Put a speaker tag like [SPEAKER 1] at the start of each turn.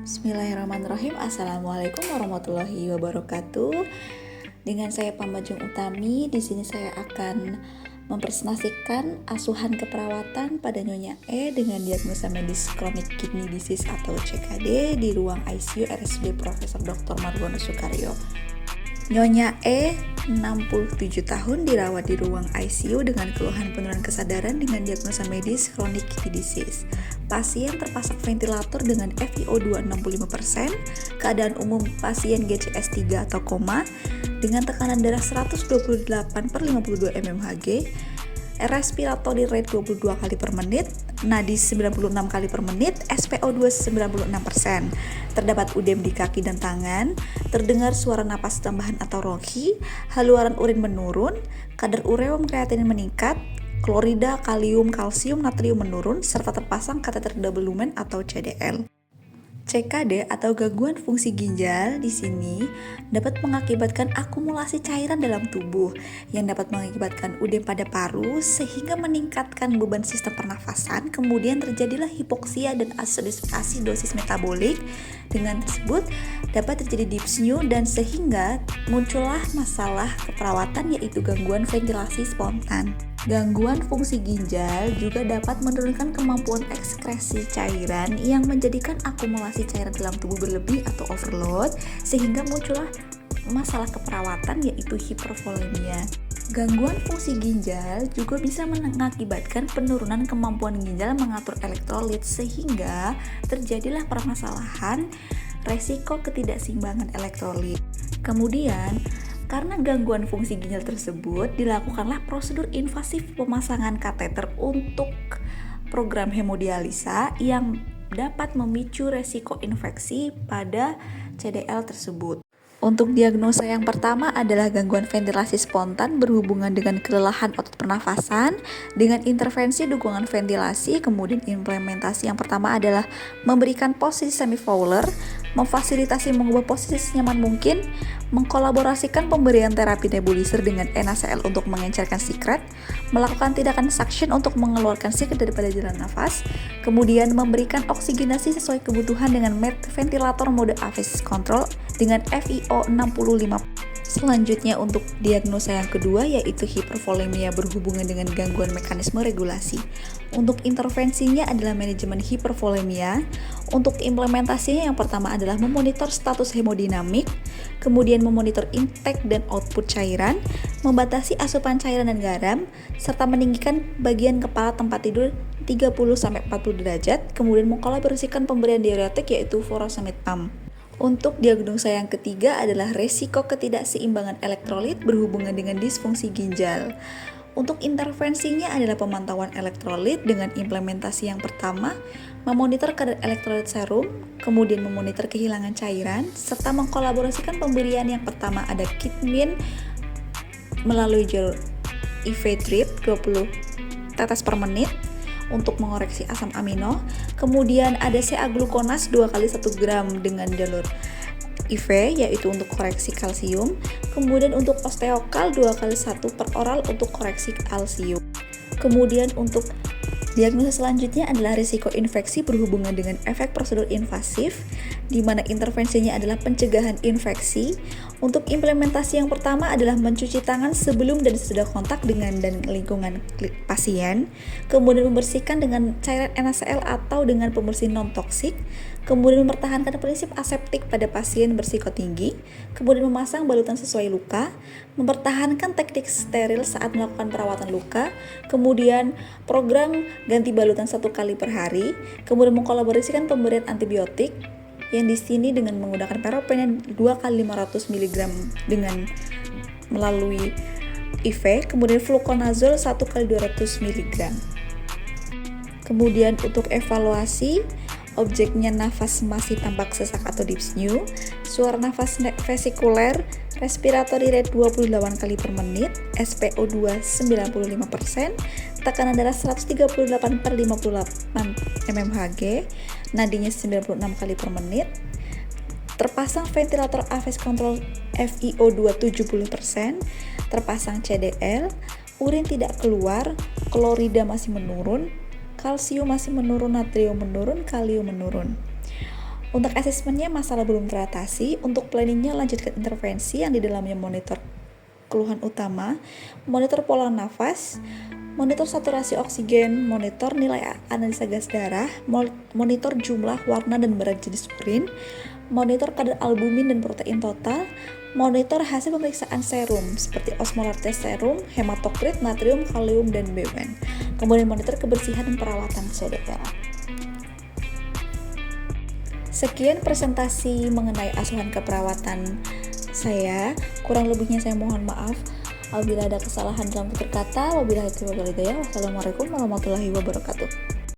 [SPEAKER 1] Bismillahirrahmanirrahim. Assalamualaikum warahmatullahi wabarakatuh. Dengan saya Pambajeng Utami, di sini saya akan mempresentasikan asuhan keperawatan pada Nyonya E dengan diagnosa medis chronic kidney disease atau CKD di ruang ICU RSUD Profesor Dr. Margono Soekaryo. Nyonya E, 67 tahun, dirawat di ruang ICU dengan keluhan penurunan kesadaran dengan diagnosa medis chronic kidney disease. Pasien terpasang ventilator dengan FiO2 65%, keadaan umum pasien GCS 3 atau koma, dengan tekanan darah 128/52 mmHg, respiratory rate 22 kali per menit, nadi 96 kali per menit, SpO2 96%. Terdapat udem di kaki dan tangan, terdengar suara napas tambahan atau ronghi, haluan urin menurun, kadar ureum kreatinin meningkat, klorida, kalium, kalsium, natrium menurun, serta terpasang kateter double lumen atau CDL. CKD atau gangguan fungsi ginjal di sini dapat mengakibatkan akumulasi cairan dalam tubuh yang dapat mengakibatkan udem pada paru sehingga meningkatkan beban sistem pernafasan, kemudian terjadilah hipoksia dan asidosis metabolik. Dengan tersebut dapat terjadi dyspnea dan sehingga muncullah masalah keperawatan yaitu gangguan ventilasi spontan. Gangguan fungsi ginjal juga dapat menurunkan kemampuan ekskresi cairan yang menjadikan akumulasi cairan dalam tubuh berlebih atau overload sehingga muncullah masalah keperawatan yaitu hipervolemia. Gangguan fungsi ginjal juga bisa mengakibatkan penurunan kemampuan ginjal mengatur elektrolit sehingga terjadilah permasalahan resiko ketidakseimbangan elektrolit. Kemudian karena gangguan fungsi ginjal tersebut, dilakukanlah prosedur invasif pemasangan kateter untuk program hemodialisa yang dapat memicu resiko infeksi pada CDL tersebut. Untuk diagnosa yang pertama adalah gangguan ventilasi spontan berhubungan dengan kelelahan otot pernafasan dengan intervensi dukungan ventilasi. Kemudian implementasi yang pertama adalah memberikan posisi semi-fowler, memfasilitasi mengubah posisi senyaman mungkin, mengkolaborasikan pemberian terapi nebulizer dengan NaCl untuk mengencerkan sikret, melakukan tindakan suction untuk mengeluarkan sikret daripada jalan nafas, kemudian memberikan oksigenasi sesuai kebutuhan dengan ventilator mode AVES control dengan FiO 65. Selanjutnya untuk diagnosa yang kedua yaitu hipervolemia berhubungan dengan gangguan mekanisme regulasi. Untuk intervensinya adalah manajemen hipervolemia. Untuk implementasinya yang pertama adalah memonitor status hemodinamik, kemudian memonitor intake dan output cairan, membatasi asupan cairan dan garam, serta meninggikan bagian kepala tempat tidur 30-40 derajat, kemudian mengkolaborasikan pemberian diuretik yaitu furosemide pump. Untuk diagnosa yang ketiga adalah resiko ketidakseimbangan elektrolit berhubungan dengan disfungsi ginjal. Untuk intervensinya adalah pemantauan elektrolit dengan implementasi yang pertama, memonitor kadar elektrolit serum, kemudian memonitor kehilangan cairan, serta mengkolaborasikan pemberian yang pertama ada Kitmin melalui jalur IV drip 20 tetes per menit untuk mengoreksi asam amino, kemudian ada CA glukonas 2 kali 1 gram dengan jalur IV yaitu untuk koreksi kalsium, kemudian untuk osteokal 2 kali 1 per oral untuk koreksi kalsium. Kemudian untuk diagnosa selanjutnya adalah risiko infeksi berhubungan dengan efek prosedur invasif, di mana intervensinya adalah pencegahan infeksi. Untuk implementasi yang pertama adalah mencuci tangan sebelum dan sesudah kontak dengan dan lingkungan pasien, kemudian membersihkan dengan cairan NaCl atau dengan pembersih non-toksik, kemudian mempertahankan prinsip aseptik pada pasien berisiko tinggi, kemudian memasang balutan sesuai luka, mempertahankan teknik steril saat melakukan perawatan luka, kemudian program ganti balutan 1 kali per hari, kemudian mengkolaborasikan pemberian antibiotik yang di sini dengan menggunakan peropen 2 kali 500 mg dengan melalui IV, kemudian fluconazole 1 kali 200 mg. Kemudian untuk evaluasi objeknya nafas masih tampak sesak atau dyspnea, suara nafas vesikuler, respiratory rate 28 kali per menit, SpO2 95%, tekanan darah 138/58 mmHg, nadinya 96 kali per menit, terpasang ventilator AVES control FiO2 70%, terpasang CDL, urin tidak keluar, klorida masih menurun, kalsium masih menurun, natrium menurun, kalium menurun. Untuk asesmennya masalah belum teratasi, untuk planningnya lanjutkan intervensi yang di dalamnya monitor keluhan utama, monitor pola nafas, monitor saturasi oksigen, monitor nilai analisa gas darah, monitor jumlah, warna, dan berat jenis urin, monitor kadar albumin dan protein total, monitor hasil pemeriksaan serum seperti osmolar test serum, hematokrit, natrium, kalium, dan BUN. Kemudian monitor kebersihan dan perawatan pseudothera. Sekian presentasi mengenai asuhan keperawatan saya. Kurang lebihnya saya mohon maaf apabila ada kesalahan dalam tutur kata. Wabillahi taufiq wal hidayah. Wassalamualaikum warahmatullahi wabarakatuh.